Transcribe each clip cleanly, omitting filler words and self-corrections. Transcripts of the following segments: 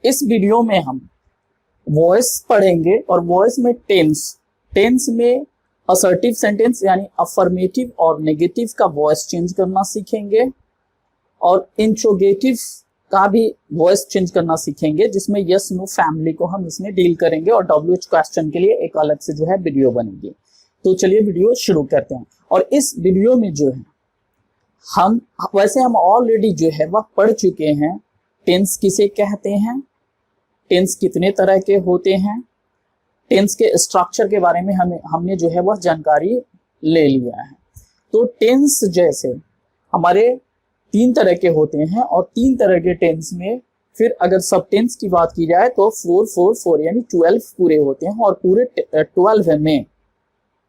इस वीडियो में हम वॉइस पढ़ेंगे और वॉइस में टेंस में असर्टिव सेंटेंस यानी अफर्मेटिव और नेगेटिव का वॉइस चेंज करना सीखेंगे और इंट्रोगेटिव का भी वॉइस चेंज करना सीखेंगे, जिसमें यस नो फैमिली को हम इसमें डील करेंगे और WH क्वेश्चन के लिए एक अलग से जो है वीडियो बनेगी। तो चलिए वीडियो शुरू करते हैं। और इस वीडियो में जो है हम ऑलरेडी जो है वह पढ़ चुके हैं टेंस किसे कहते हैं, टेंस कितने तरह के होते हैं, टेंस के स्ट्रक्चर के बारे में हमने जो है वह जानकारी ले लिया है। तो टेंस जैसे हमारे 3 तरह के होते हैं और 3 तरह के टेंस में फिर अगर सब टेंस की बात की जाए तो 4 4 4 यानी 12 पूरे होते हैं। और पूरे 12 में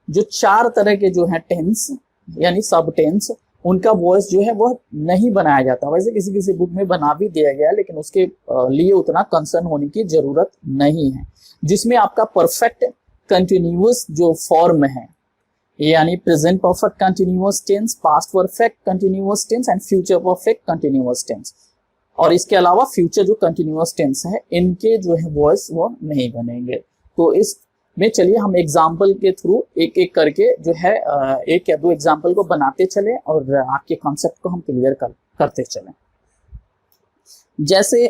जो 4 तरह के जो है टेंस यानी सब टेंस, उनका वॉइस जो है वह नहीं बनाया जाता। वैसे किसी किसी बुक में बना भी दिया गया, लेकिन उसके लिए उतना कंसर्न होने की जरूरत नहीं है। जिसमें आपका परफेक्ट कंटिन्यूअस जो फॉर्म है यानी present perfect continuous tense, past perfect continuous tense and future perfect continuous tense, और इसके अलावा फ्यूचर जो कंटिन्यूअस टेंस है इनके जो है वॉइस वो नहीं बनेंगे। तो इसमें चलिए हम एग्जाम्पल के थ्रू एक एक करके जो है 1 या 2 एग्जाम्पल को बनाते चले और आपके कॉन्सेप्ट को हम क्लियर करते चले। जैसे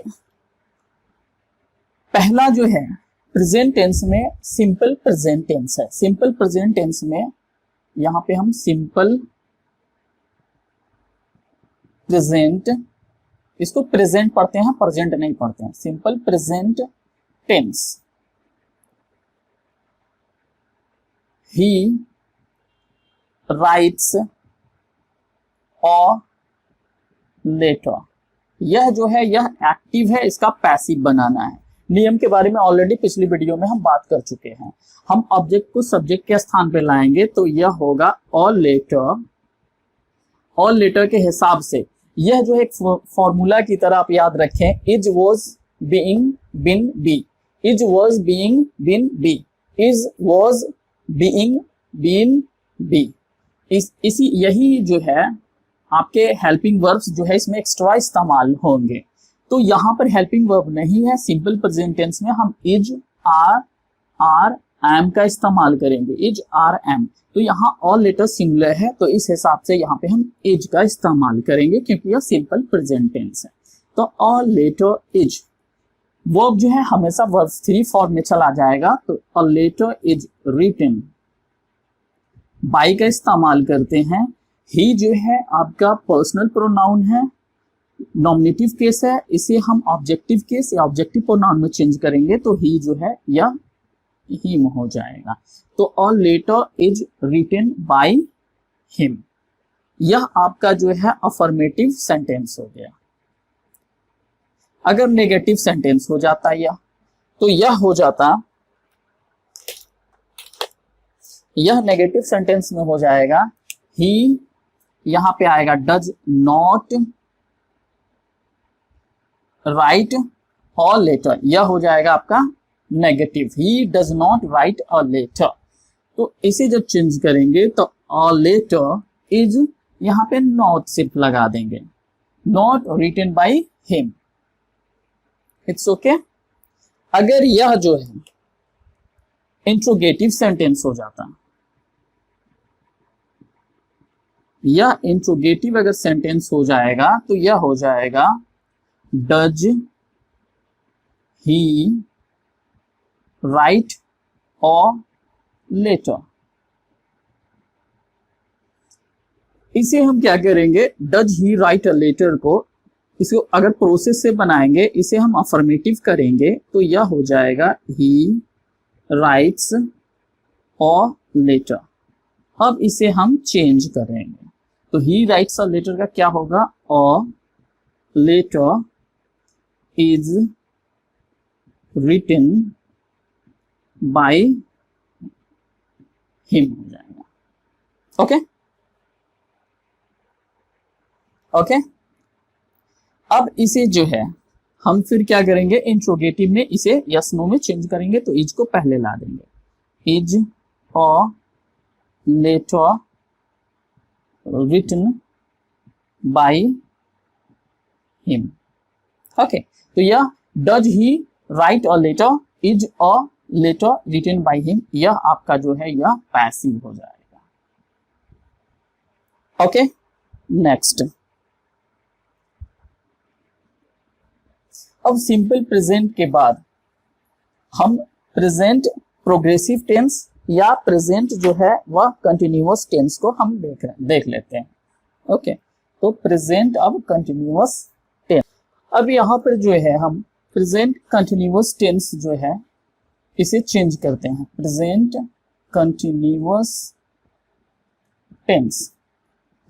पहला जो है प्रेजेंट टेंस में सिंपल प्रेजेंट टेंस है। सिंपल प्रेजेंट टेंस में यहां पे हम सिंपल प्रेजेंट, इसको प्रेजेंट पढ़ते हैं, प्रेजेंट नहीं पढ़ते हैं। Simple present tense, he writes और लेटर। यह जो है यह एक्टिव है, इसका पैसिव बनाना है। नियम के बारे में ऑलरेडी पिछली वीडियो में हम बात कर चुके हैं। हम ऑब्जेक्ट को सब्जेक्ट के स्थान पे लाएंगे तो यह होगा ऑल लेटर। ऑल लेटर के हिसाब से यह जो एक फॉर्मूला की तरह आप याद रखें, is was being been be, is was being been be, is was being been be. इसी यही जो है आपके हेल्पिंग वर्ब्स जो है इसमें एक्स्ट्रा इस्तेमाल होंगे। तो यहाँ पर हेल्पिंग वर्ब नहीं है। सिंपल प्रेजेंट टेंस में हम इज, आर, एम का इस्तेमाल करेंगे, इज, आर, एम। तो यहाँ ऑल लेटर सिंगुलर है तो इस हिसाब से यहाँ पे हम इज का इस्तेमाल करेंगे क्योंकि यह सिंपल प्रेजेंट टेंस है। तो ऑल लेटर इज, वर्ब जो है हमेशा वर्ब 3 फॉर्म में चला जाएगा। तो all letter is written, by का इस्तेमाल करते हैं। ही जो है आपका पर्सनल प्रोनाउन है, नॉमिनेटिव केस है, इसे हम ऑब्जेक्टिव केस या ऑब्जेक्टिव प्रोनाउन में चेंज करेंगे तो ही जो है यह हिम हो जाएगा। तो all letter is written by him, यह आपका जो है अफर्मेटिव सेंटेंस हो गया। अगर नेगेटिव सेंटेंस हो जाता यह, तो यह हो जाता, यह नेगेटिव सेंटेंस में हो जाएगा ही, यहां पे आएगा does not write a letter, यह हो जाएगा आपका negative, he does not write a letter. तो इसे जब चेंज करेंगे तो अ लेटर इज, यहां पे नॉट सिर्फ लगा देंगे, not written by him, it's okay. अगर यह जो है इंट्रोगेटिव सेंटेंस हो जाता, यह इंट्रोगेटिव अगर सेंटेंस हो जाएगा तो यह हो जाएगा does he write a letter. इसे हम क्या करेंगे, does he write a letter को, इसको अगर प्रोसेस से बनाएंगे, इसे हम अफर्मेटिव करेंगे तो यह हो जाएगा ही राइट्स अ लेटर। अब इसे हम चेंज करेंगे तो ही राइट्स अ लेटर का क्या होगा, a letter is written by him हो जाएगा। Okay okay. अब इसे जो है हम फिर क्या करेंगे, इंट्रोगेटिव में इसे यस नो में चेंज करेंगे तो इज को पहले ला देंगे, is a letter written by him. Okay, तो यह does he write a letter, is a letter written by him, यह आपका जो है यह पैसिव हो जाएगा। Okay, next. अब सिंपल प्रेजेंट के बाद हम प्रेजेंट प्रोग्रेसिव टेंस या प्रेजेंट जो है वह कंटिन्यूअस टेंस को हम देख लेते हैं। ओके, तो प्रेजेंट अब कंटिन्यूअस टेंस। अब यहाँ पर जो है हम प्रेजेंट कंटिन्यूअस टेंस जो है इसे चेंज करते हैं, present continuous tense.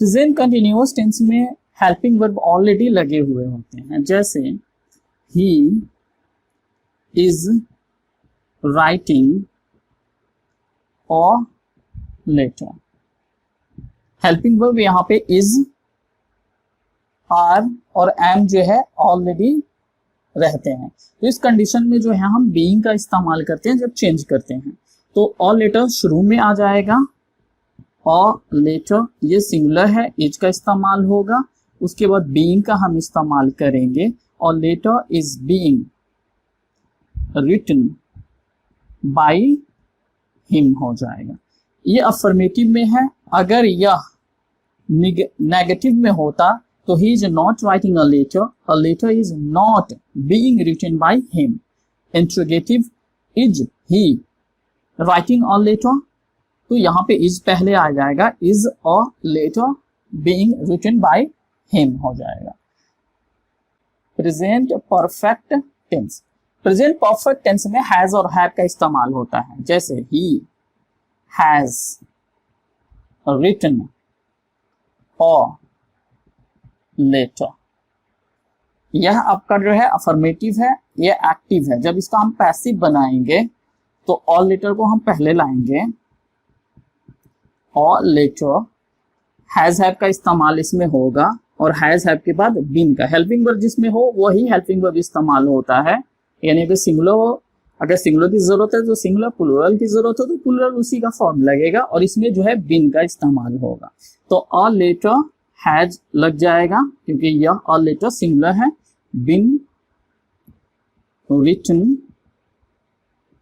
Present continuous tense में हेल्पिंग वर्ब ऑलरेडी लगे हुए होते हैं, जैसे ही इज राइटिंग और लेटर। हेल्पिंग वर्ब यहाँ पे इज, आर और एम जो है ऑलरेडी रहते हैं। तो इस कंडीशन में जो है हम बीइंग का इस्तेमाल करते हैं जब चेंज करते हैं। तो ऑल लेटर शुरू में आ जाएगा, और लेटर ये सिंगुलर है, इज का इस्तेमाल होगा। उसके बाद बीइंग का हम इस्तेमाल करेंगे, और letter is being written by him हो जाएगा। ये अफर्मेटिव में है। अगर यह नेगेटिव में होता तो he is not writing a letter is not being written by him. Interrogative, is he writing a letter, तो यहाँ पे इज पहले आ जाएगा, is a letter being written by him हो जाएगा। Present perfect tense. Present perfect tense में has और हैव का इस्तेमाल होता है, जैसे he has written a letter. यह आपका जो है अफर्मेटिव है, यह एक्टिव है। जब इसका हम पैसिव बनाएंगे तो ऑल लेटर को हम पहले लाएंगे, और लेटर हैज हैव का इस्तेमाल इसमें होगा, और हैज हैव के बाद बीन का हेल्पिंग वर्ब जिसमें हो वही हेल्पिंग वर्ब इस्तेमाल होता है। यानी अगर सिंगुलर हो, अगर सिंगुलर की जरूरत है तो सिंगुलर, प्लूरल की जरूरत हो तो प्लूरल उसी का फॉर्म लगेगा, और इसमें जो है बीन का इस्तेमाल होगा। तो अ लेटर हैज लग जाएगा क्योंकि यह अ लेटर सिंगुलर है। Been written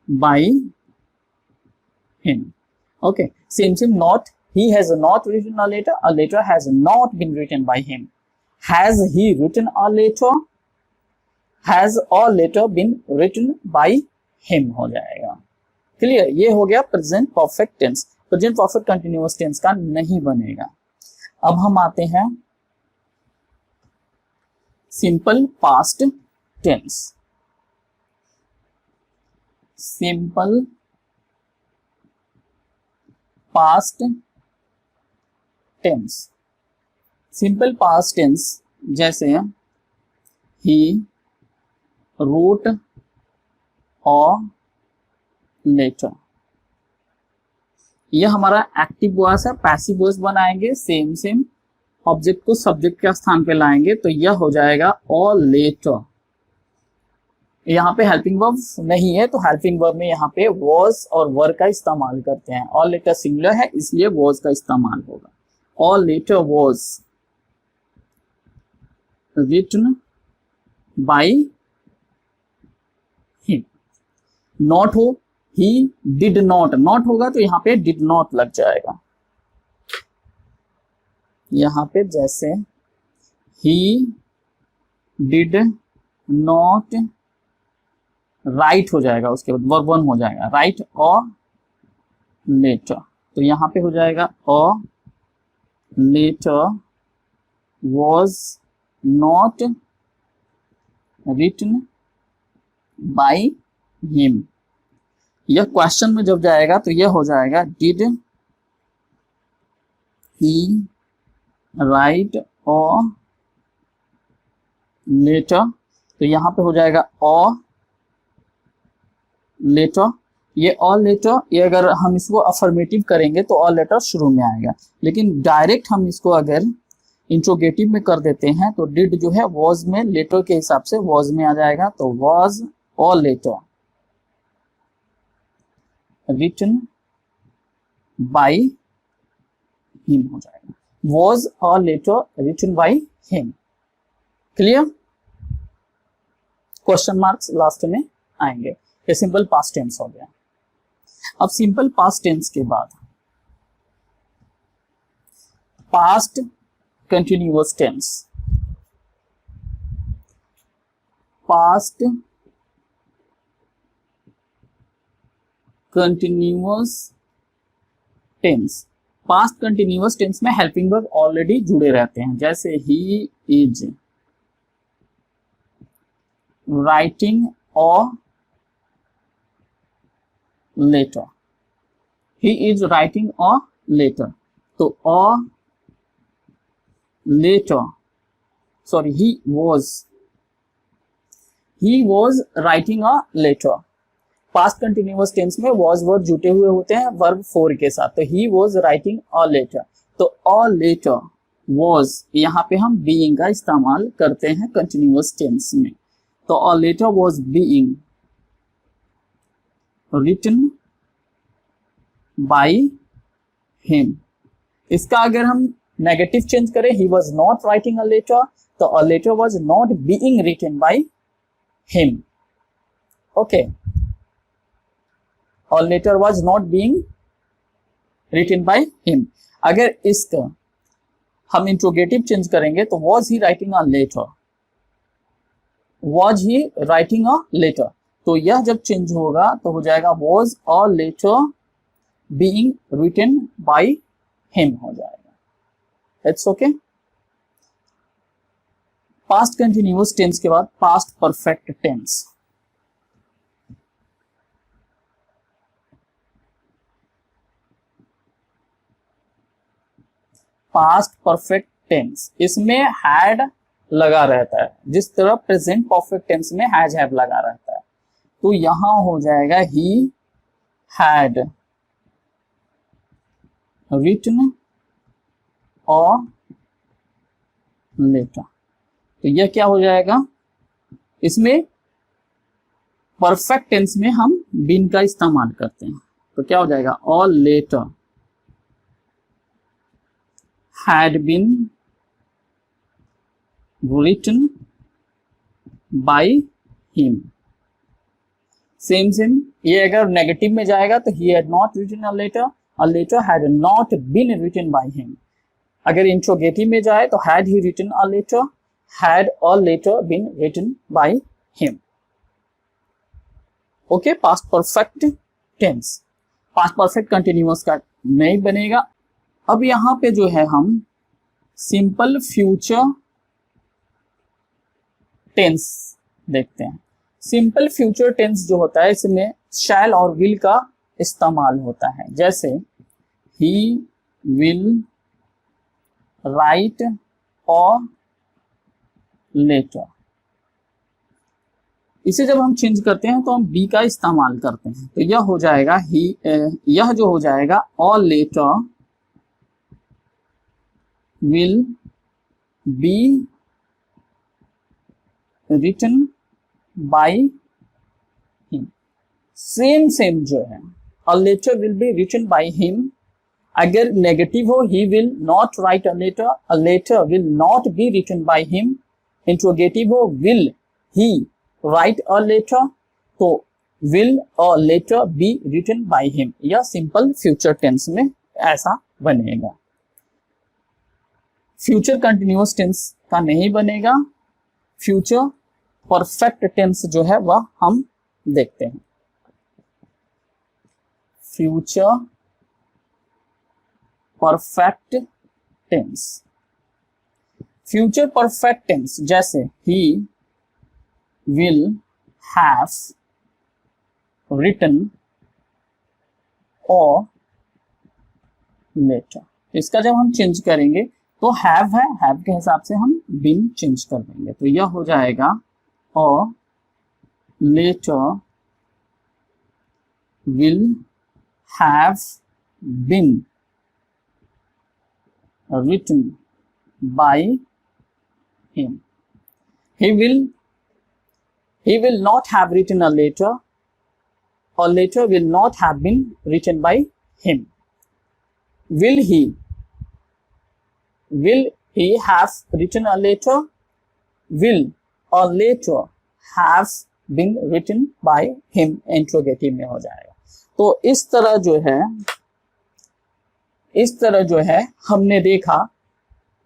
by him. Okay, same not, he has not written a letter has not been written by him. Has he written a letter? Has a letter been written by him हो जाएगा। Clear, ये हो गया present perfect tense. Present perfect continuous tense का नहीं बनेगा। अब हम आते हैं simple past tense. Simple past tense. Simple past tense जैसे ही रोट और लेटर, यह हमारा एक्टिव वॉइस है। पैसिव वॉइस बनाएंगे, सेम ऑब्जेक्ट को सब्जेक्ट के स्थान पे लाएंगे, तो यह हो जाएगा और लेटर। यहाँ पे हेल्पिंग वर्ब नहीं है, तो हेल्पिंग वर्ब में यहाँ पे वॉज और वर का इस्तेमाल करते हैं। और लेटर सिंगुलर है इसलिए वॉज का इस्तेमाल होगा। Or later was written by him. Not हो, he did not, not होगा तो यहाँ पे did not लग जाएगा। यहाँ पे जैसे he did not write हो जाएगा, उसके बाद verb 1 हो जाएगा, write or later, तो यहाँ पे हो जाएगा or later was not written by him। यह क्वेश्चन में जब जाएगा तो यह हो जाएगा did he write or later, तो यहाँ पे हो जाएगा or later। ये ऑल लेटर, ये अगर हम इसको अफर्मेटिव करेंगे तो ऑल लेटर शुरू में आएगा, लेकिन डायरेक्ट हम इसको अगर इंट्रोगेटिव में कर देते हैं तो डिड जो है वॉज में लेटर के हिसाब से वॉज में आ जाएगा, तो was all letter written by him हो जाएगा। Was all letter written by him. Clear? Question marks last में आएंगे। ये सिंपल पास्ट टेंस हो गया। अब सिंपल पास्ट टेंस के बाद past continuous tense. Past continuous tense. Past continuous tense में हेल्पिंग वर्ब ऑलरेडी जुड़े रहते हैं, जैसे he is writing a letter. He is writing a letter, तो a letter, sorry he was writing a letter. Past continuous tense में was verb जुटे हुए होते हैं वर्ब फोर के साथ, तो he was writing a letter, तो अ लेटर वॉज, यहाँ पे हम बीइंग का इस्तेमाल करते हैं कंटिन्यूअस टेंस में, तो a letter was being written by him. इसका अगर हम नेगेटिव चेंज करें, he was not writing a letter, तो a letter was not being written by him. Okay, a letter was not being written by him. अगर इसका हम interrogative change करेंगे तो was he writing a letter, was he writing a letter, तो यह जब change होगा तो हो जाएगा was a letter being written by him हो जाएगा। It's okay. Past continuous tense के बाद past perfect tense. Past perfect tense, इसमें हैड लगा रहता है, जिस तरह प्रेजेंट परफेक्ट टेंस में हैज हैव लगा रहता है, तो यहां हो जाएगा he had written a letter. तो यह क्या हो जाएगा, इसमें परफेक्ट टेंस में हम बीन का इस्तेमाल करते हैं, तो क्या हो जाएगा, a letter had been written by him। सेम ये अगर नेगेटिव में जाएगा तो he had not written a letter had not been written by him। अगर इंट्रोगेटिव में जाए तो had he written a letter been written by him। Okay, past perfect tense. Past perfect continuous का नहीं बनेगा। अब यहां पे जो है हम सिंपल फ्यूचर टेंस देखते हैं। सिंपल फ्यूचर टेंस जो होता है इसमें शैल और विल का इस्तेमाल होता है, जैसे ही विल राइट अ लेटर। इसे जब हम चेंज करते हैं तो हम बी का इस्तेमाल करते हैं, तो यह हो जाएगा यह जो हो जाएगा a letter will be written by him। Same जो है a letter will be written by him। अगर नेगेटिव हो he will not write a letter will not be written by him। Interrogative हो will he write a letter, तो will a letter be written by him। यह simple future tense में ऐसा बनेगा। Future continuous tense का नहीं बनेगा। Future perfect tense जो है वह हम देखते हैं। Future perfect tense. Future perfect tense जैसे ही will have written a letter. इसका जब हम चेंज करेंगे तो हैव है, हैव के हिसाब से हम बीन चेंज कर देंगे, तो यह हो जाएगा a letter will have been written by him. he will not have written a letter will not have been written by him। will he have written a letter? will a letter have been written by him interrogative में हो जाएगा। तो इस तरह जो है हमने देखा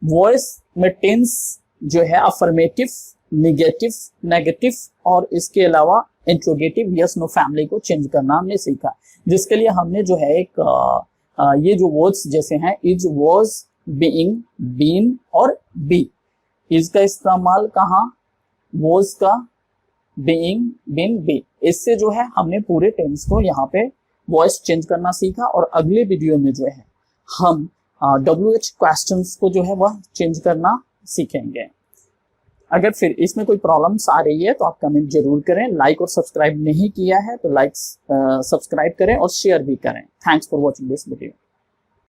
वॉइस में टेंस जो है अफर्मेटिव, नेगेटिव और इसके अलावा इंट्रोगेटिव यस नो फैमिली को चेंज करना हमने सीखा, जिसके लिए हमने जो है एक ये जो वर्ड्स जैसे हैं इज, वॉज, बीइंग, बीन और बी, इज का इस्तेमाल कहाँ, वॉज का, बीइंग, बीन, बी, इससे जो है हमने पूरे टेंस को यहाँ पे वॉइस चेंज करना सीखा। और अगले वीडियो में जो है हम WH क्वेश्चंस को जो है वह चेंज करना सीखेंगे। अगर फिर इसमें कोई प्रॉब्लम्स आ रही है तो आप कमेंट जरूर करें। लाइक और सब्सक्राइब नहीं किया है तो लाइक सब्सक्राइब करें और शेयर भी करें। Thanks for watching this video.